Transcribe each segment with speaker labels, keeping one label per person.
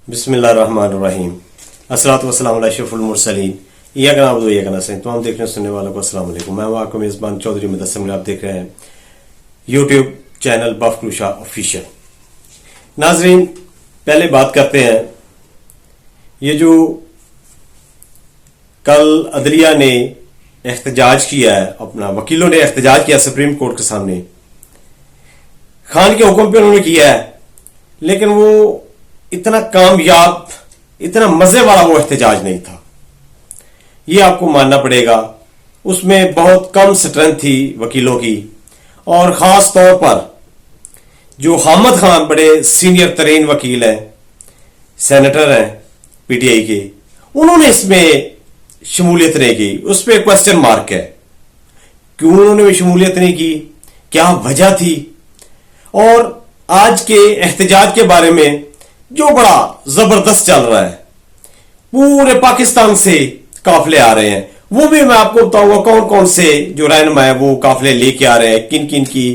Speaker 1: बिस्मिल्लाह रहमान रहीम। अस्सलातु वस्सलामु अला अशरफुल मुरसलीन। इय्याका नअबुदु व इय्याका नस्तईन। तमाम देखने सुनने वालों को अस्सलाम वालेकुम। मैं हूं आपका मेजबान चौधरी मुदस्सिर। आप देख रहे हैं यूट्यूब चैनल बफकुशा ऑफिशियल। नाजरीन, पहले बात करते हैं ये जो कल अदलिया ने एहतजाज किया है, अपना वकीलों ने एहतजाज किया सुप्रीम कोर्ट के सामने। खान के हुक्म पे उन्होंने किया है, लेकिन वो इतना कामयाब, इतना मजे वाला वो एहतजाज नहीं था, ये आपको मानना पड़ेगा। उसमें बहुत कम स्ट्रेंथ थी वकीलों की, और खास तौर पर जो हामिद खान बड़े सीनियर तरीन वकील हैं, सेनेटर हैं पीटीआई के, उन्होंने इसमें शमूलियत नहीं की। उस पर क्वेश्चन मार्क है, क्यों उन्होंने शमूलियत नहीं की, क्या वजह थी। और आज के एहतजाज के बारे में जो बड़ा जबरदस्त चल रहा है, पूरे पाकिस्तान से काफिले आ रहे हैं। वो भी मैं आपको बताऊंगा कौन कौन से जो रहनुमा है वो काफिले लेके आ रहे हैं, किन किन की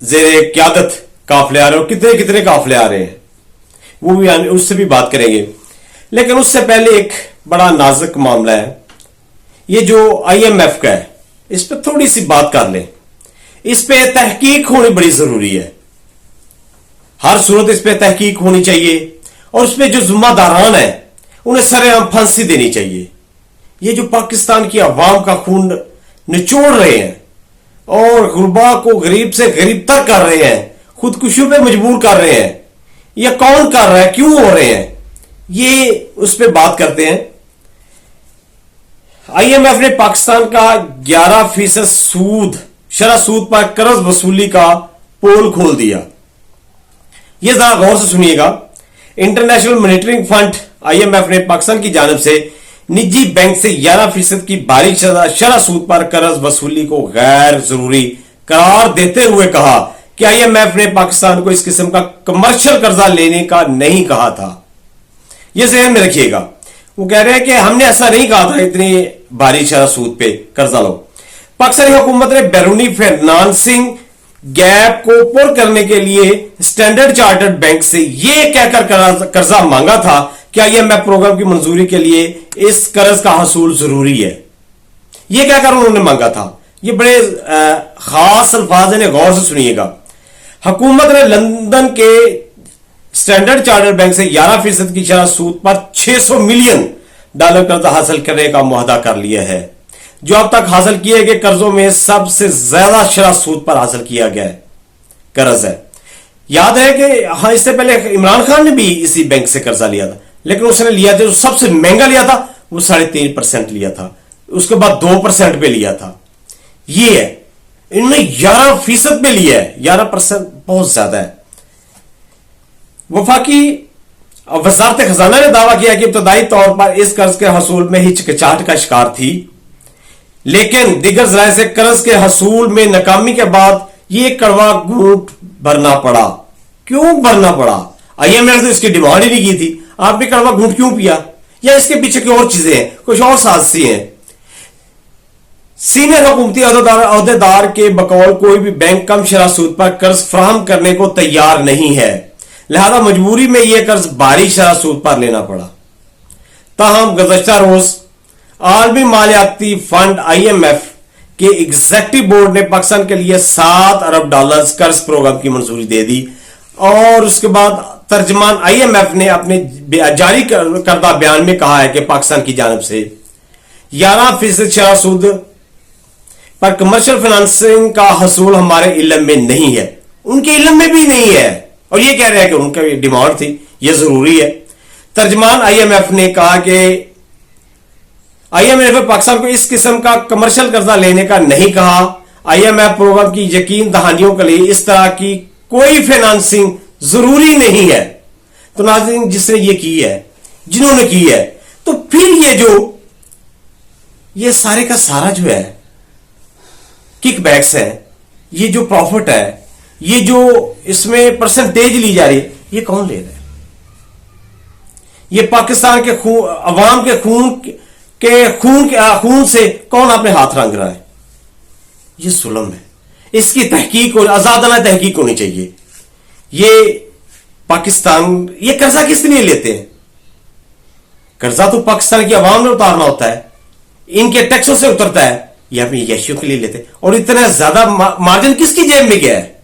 Speaker 1: जेरे क्यादत काफिले आ रहे हैं, और कितने कितने काफिले आ रहे हैं, वो भी उससे भी बात करेंगे। लेकिन उससे पहले एक बड़ा नाजुक मामला है, ये जो IMF का है, इस पर थोड़ी सी बात कर लें। इस पे तहकीक होनी बड़ी जरूरी है। हर सूरत इस पे तहकीक होनी चाहिए, और उस पे जो जिम्मेदारान है उन्हें सरेआम फांसी देनी चाहिए। ये जो पाकिस्तान की अवाम का खून निचोड़ रहे हैं और गुरबा को गरीब से गरीब तर कर रहे हैं, खुदकुशियों पे मजबूर कर रहे हैं, ये कौन कर रहा है, क्यों हो रहे हैं, ये उस पर बात करते हैं। IMF ने पाकिस्तान का 11% शरह सूद पर कर्ज वसूली का पोल खोल दिया। यह जरा गौर से सुनिएगा। इंटरनेशनल मॉनिटरिंग फंड IMF ने पाकिस्तान की जानिब से निजी बैंक से 11% की बारीक शरह सूद पर कर्ज वसूली को गैर जरूरी करार देते हुए कहा कि IMF ने पाकिस्तान को इस किस्म का कमर्शियल कर्जा लेने का नहीं कहा था। यह ज़हन में रखिएगा। वो कह रहे हैं कि हमने ऐसा नहीं कहा था इतनी बारीक शरह सूद पे कर्जा लो। पाकिस्तानी हुकूमत ने बैरूनी फाइनेंसिंग गैप को पूरा करने के लिए स्टैंडर्ड चार्टर्ड बैंक से यह कहकर कर्जा मांगा था कि IMF प्रोग्राम की मंजूरी के लिए इस कर्ज का हसूल जरूरी है। यह कहकर उन्होंने मांगा था। यह बड़े खास अल्फाज हैं, गौर से सुनिएगा। हुकूमत ने लंदन के स्टैंडर्ड चार्टर्ड बैंक से 11% की शरह सूद पर $600 मिलियन कर्जा हासिल करने का मुआहदा कर लिया है, जो अब तक हासिल किए गए कर्जों में सबसे ज्यादा शरह सूद पर हासिल किया गया कर्ज है। याद है कि हाँ, इससे पहले इमरान खान ने भी इसी बैंक से कर्जा लिया था, लेकिन उसने लिया था जो सबसे महंगा लिया था वो 3.5% लिया था, उसके बाद 2% पे लिया था। ये है, इन्होंने 11% पे लिया है। 11% बहुत ज्यादा है। वफाकी वजारत खजाना ने दावा किया कि इब्तदाई तौर पर इस कर्ज के हसूल में हिचकिचाहट का शिकार थी, लेकिन दीगर जराए से कर्ज के हसूल में नाकामी के बाद यह कड़वा घूंट भरना पड़ा। क्यों भरना पड़ा? IMF ने इसकी डिमांड ही नहीं की थी। आपने कड़वा घूंट क्यों पिया? या इसके पीछे की और चीजें हैं, कुछ और साजिशें हैं। सीनियर हुकूमती अहदेदार के बकौल कोई भी बैंक कम शरह सूद पर कर्ज फराहम करने को तैयार नहीं है, लिहाजा मजबूरी में यह कर्ज बारीक शरह सूद पर लेना पड़ा। ताहम गुज़श्ता रोज आलमी मालियाती फंड IMF के एग्जीक्यूटिव बोर्ड ने पाकिस्तान के लिए $7 अरब कर्ज प्रोग्राम की मंजूरी दे दी, और उसके बाद तर्जमान IMF ने अपने जारी करदा बयान में कहा है कि पाकिस्तान की जानिब से 11% शरह सूद पर कमर्शियल फाइनेंसिंग का हसूल हमारे इल्म में नहीं है। उनके इल्म में भी नहीं है, और ये कह रहे हैं कि उनका डिमांड थी, यह जरूरी है। तर्जमान IMF ने कहा कि IMF ने पाकिस्तान को इस किस्म का कमर्शियल कर्जा लेने का नहीं कहा। IMF प्रोग्राम की यकीन दहानियों के लिए इस तरह की कोई फाइनेंसिंग जरूरी नहीं है। तो नाज़रीन, जिसने ये की है, जिन्होंने की है, तो फिर ये सारे का सारा जो है किकबैक्स है, ये जो प्रॉफिट है, ये जो इसमें परसेंटेज ली जा रही है, ये कौन ले रहा है? ये पाकिस्तान के अवाम के खून से कौन अपने हाथ रंग रहा है? ये जुल्म है। इसकी तहकीक और आजादाना तहकीक होनी चाहिए। ये पाकिस्तान, ये कर्जा किस लिए लेते हैं? कर्जा तो पाकिस्तान की आवाम ने उतारना होता है, इनके टैक्सों से उतरता है, ये अपनी यशियों के लिए लेते हैं। और इतना ज्यादा मार्जिन किसकी जेब में गया है?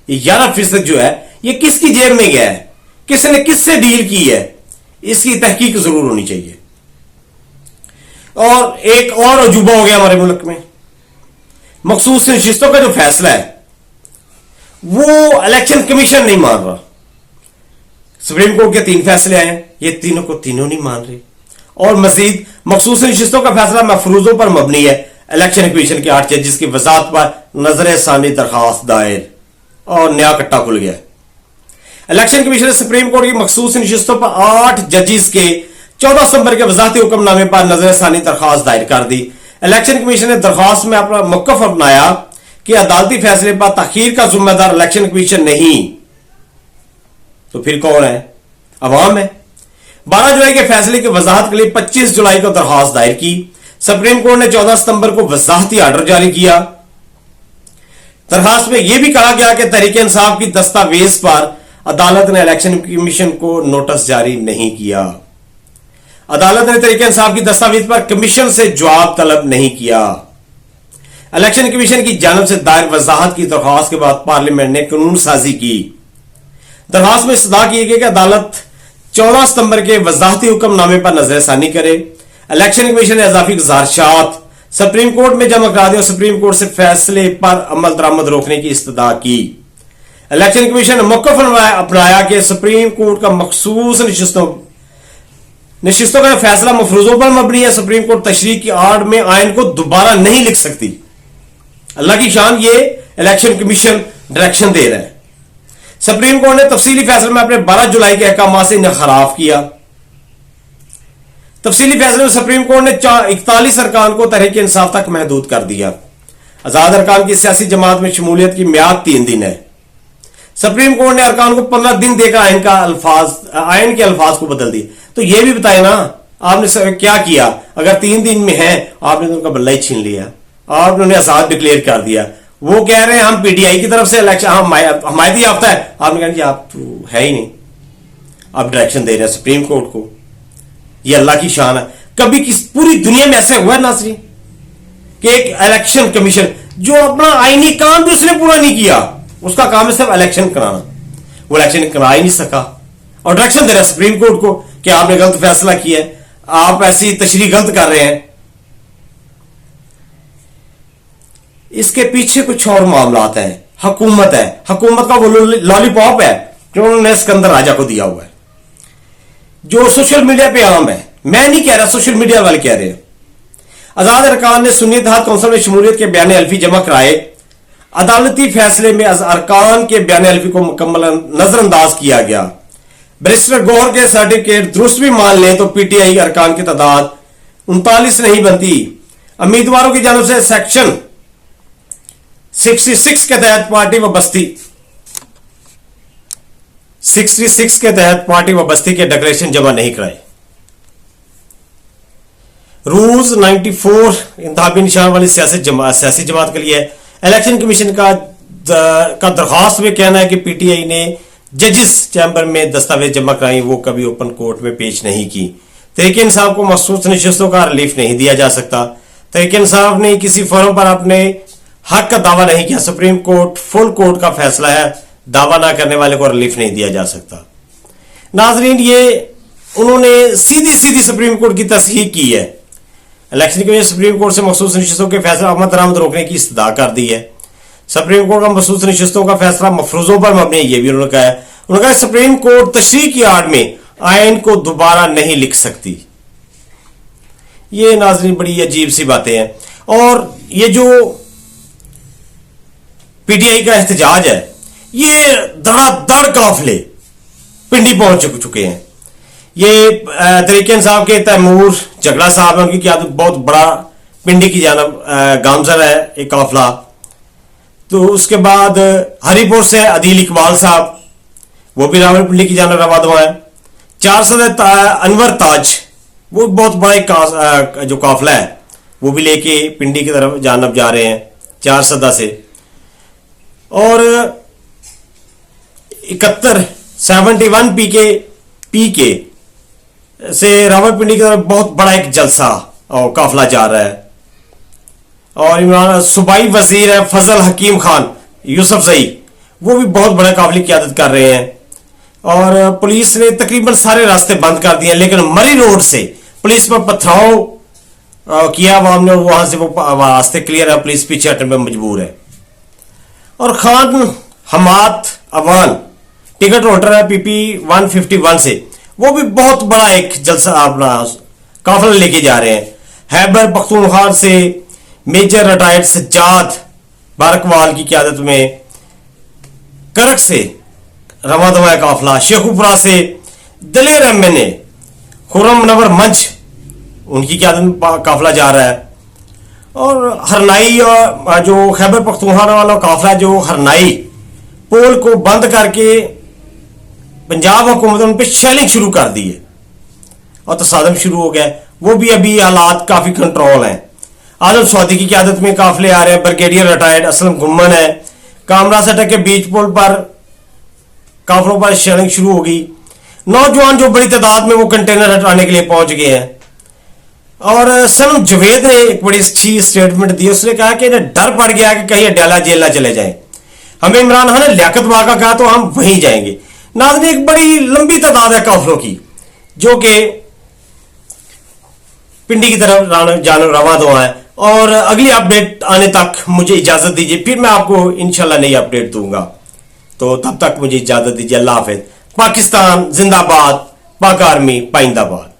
Speaker 1: ये 11% जो है ये किसकी जेब में गया है? किसने किससे डील की है? इसकी तहकीक जरूर होनी चाहिए। और एक और अजूबा हो गया हमारे मुल्क में, मखसूस नशिस्तों का जो फैसला है वो इलेक्शन कमीशन नहीं मान रहा। सुप्रीम कोर्ट के 3 फैसले आए हैं, ये तीनों को तीनों नहीं मान रहे। और मजीद मखसूस नशिस्तों का फैसला महफूजों पर मबनी है। इलेक्शन कमीशन के 8 जजेस की वजाहत पर नजर सानी दरखास्त दायर, और नया कट्टा खुल गया। इलेक्शन कमीशन ने सुप्रीम कोर्ट की मखसूस नशिस्तों पर 8 जजेस के 14 सितंबर के वजाहती हुक्मनामे पर नजर सानी दरखास्त दायर कर दी। इलेक्शन कमीशन ने दरखास्त में अपना मौकफ अपनाया कि अदालती फैसले पर ताखीर का जिम्मेदार इलेक्शन कमीशन नहीं, तो फिर कौन है? अवाम है। 12 जुलाई के फैसले की वजाहत के लिए 25 जुलाई को दरखास्त दायर की। सुप्रीम कोर्ट ने 14 सितंबर को वजाहती आर्डर जारी किया। दरखास्त में यह भी कहा गया कि तहरीक इंसाफ की दस्तावेज पर अदालत ने इलेक्शन कमीशन को नोटिस जारी नहीं किया। अदालत ने तहरीक इंसाफ की दस्तावेज पर कमीशन से जवाब तलब नहीं किया। इलेक्शन कमीशन की जानिब से दायर वजाहत की दरखास्त के बाद पार्लियामेंट ने कानून साजी की। दरखास्त में इस्तदा की गई कि अदालत 14 सितंबर के वजाहती हुक्मनामे पर नजरसानी करे। इलेक्शन कमीशन ने इजाफी गुजारिशात सुप्रीम कोर्ट में जमा करा दी और सुप्रीम कोर्ट से फैसले पर अमल दरामद रोकने की इस्तदा की। इलेक्शन कमीशन ने मौकफ अपनाया कि सुप्रीम कोर्ट का मखसूस नशिस्तों का फैसला मफरूजों पर मबनी है। सुप्रीम कोर्ट तशरीह की आड़ में आइन को दोबारा नहीं लिख सकती। अल्लाह की शान, ये इलेक्शन कमीशन डायरेक्शन दे रहा है। सुप्रीम कोर्ट ने तफसीली फैसले में अपने 12 जुलाई के अहकाम से इन्खराफ किया। तफसीली फैसले में सुप्रीम कोर्ट ने 41 अरकान को तहरीक इंसाफ तक महदूद कर दिया। आजाद अरकान की सियासी जमात में शमूलियत की मियाद 3 दिन है। सुप्रीम कोर्ट ने अरकान को 15 दिन देकर आइन के अल्फाज को बदल दिए। तो यह भी बताए ना, आपने क्या किया? अगर 3 दिन में है, आपने तो उनका बल्ला ही छीन लिया, आपने उन्हें आजाद डिक्लेयर कर दिया। वो कह रहे हैं हम पीटीआई की तरफ से इलेक्शन हमायती याफ्ता है, आपने कहा जी आप तो है ही नहीं, आप डायरेक्शन दे रहे हैं सुप्रीम कोर्ट को। ये अल्लाह की शान है। कभी किस पूरी दुनिया में ऐसे हुआ है नाज़रीन कि एक इलेक्शन कमीशन जो अपना आईनी काम भी उसने पूरा नहीं किया, उसका काम है सिर्फ इलेक्शन कराना, वो इलेक्शन करा ही नहीं सका और डायरेक्शन दे रहा है सुप्रीम कोर्ट को कि आपने गलत फैसला किया है, आप ऐसी तशरीह गलत कर रहे हैं। इसके पीछे कुछ और मामलात हैं। हुकूमत है, हुकूमत का वो लॉलीपॉप है जो उन्होंने सिकंदर राजा को दिया हुआ है, जो सोशल मीडिया पे आम है। मैं नहीं कह रहा, सोशल मीडिया वाले कह रहे हैं। आजाद अरकान ने सुन्नी इत्तेहाद कौंसिल में शमूलियत के बयान अल्फी जमा कराए। अदालती फैसले में अरकान के बयान अल्फी को मुकम्मल नजरअंदाज किया गया। बैरिस्टर गौहर के सर्टिफिकेट दुरुस्त भी मान लें तो पीटीआई अरकान की तादाद 39 नहीं बनती। उम्मीदवारों की जानब से सेक्शन 66 के तहत पार्टी व बस्ती 66 के तहत पार्टी व बस्ती के डिक्लेरेशन जमा नहीं कराए। रूल्स 94 इंतखाबी निशान वाली सियासी जमात के लिए इलेक्शन कमीशन का दरखास्त में कहना है कि पीटीआई ने जजेस चैम्बर में दस्तावेज जमा कराई, वो कभी ओपन कोर्ट में पेश नहीं की। तहरीक इंसाफ को मखसूस नशिस्तों का रिलीफ नहीं दिया जा सकता। तहरीक इंसाफ ने किसी फोरम पर अपने हक का दावा नहीं किया। सुप्रीम कोर्ट फुल कोर्ट का फैसला है, दावा ना करने वाले को रिलीफ नहीं दिया जा सकता। नाजरीन, ये उन्होंने सीधी सीधी सुप्रीम कोर्ट की तस्हीह की है। इलेक्शन कमीशन सुप्रीम कोर्ट से मखसूस नशिस्तों के फैसला अमल दरामद रोकने की इस्तदा कर दी है। सुप्रीम कोर्ट का मखसूस नशिस्तों का फैसला मफरूजों पर मबनी है, यह भी उन्होंने कहा है। उन्होंने कहा सुप्रीम कोर्ट तशरीह की आड़ में आइन को दोबारा नहीं लिख सकती। ये नाजरीन बड़ी अजीब सी बातें हैं। और ये जो पीटीआई का एहतजाज है, ये धड़ाधड़ काफिले पिंडी पहुंच चुके हैं। ये तहरीक इंसाफ के तैमूर झगड़ा साहब है, उनकी क्यादत बहुत बड़ा पिंडी की जानब गामजर है एक काफिला। तो उसके बाद हरिपुर से अदील इकबाल साहब, वो भी रावलपिंडी की जानब रवा दवा है। 400 अनवर ताज, वो बहुत बड़ा एक जो काफिला है, वो भी लेके पिंडी की तरफ जानब जा रहे हैं 400 से। और 71 71 पी के से रावलपिंडी की तरफ बहुत बड़ा एक जलसा और काफिला जा रहा है। और इमरान सूबाई वजीर है फजल हकीम खान यूसुफ जई, वो भी बहुत बड़े काफिले की क़यादत कर रहे हैं। और पुलिस ने तकरीबन सारे रास्ते बंद कर दिए, लेकिन मरी रोड से पुलिस पर पथराव किया अवाम ने, वहां से वो रास्ते क्लियर है, पुलिस पीछे हटने में मजबूर है। और खान हमाद अवान टिकट होल्डर है पीपी 151 से, वो भी बहुत बड़ा एक जलसा अपना काफिला लेके जा रहे हैं। हैबर पख्तूनख्वा से मेजर रिटायर्ड सज्जाद बारकवाल की क़यादत में करक से रवा दवा काफिला, शेखुपुरा से दलेर एमएनए खुर्रम मुनव्वर मंच उनकी क़यादत में काफिला जा रहा है। और हरनाई और जो खैबर पख्तूनख्वा वाला काफिला जो हरनाई पोल को बंद करके पंजाब हुकूमत ने उन पर शेलिंग शुरू कर दी है और तसादम शुरू हो गया, वो भी अभी हालात काफी कंट्रोल हैं। आजम सऊदी की क़यादत में काफिले आ रहे हैं। ब्रिगेडियर रिटायर्ड असलम गुम्मन है। कामरा सटक के बीच पुल पर काफिलों पर शेलिंग शुरू हो गई। नौजवान जो बड़ी तादाद में वो कंटेनर हटाने के लिए पहुंच गए हैं। और सनम जवेद ने एक बड़ी अच्छी स्टेटमेंट दी, उसने कहा कि इन्हें डर पड़ गया कि कहीं अड्याला जेल ना चले जाए। हमें इमरान खान ने लियाकत बाग का कहा तो हम वहीं जाएंगे। नाज़रीन, एक बड़ी लंबी तादाद है काफिलों की जो कि पिंडी की तरफ जाने रवा दवा है। और अगली अपडेट आने तक मुझे इजाजत दीजिए, फिर मैं आपको इंशाल्लाह नई अपडेट दूंगा। तो तब तक मुझे इजाजत दीजिए। अल्लाह हाफिज। पाकिस्तान जिंदाबाद, पाक आर्मी पाइंदाबाद।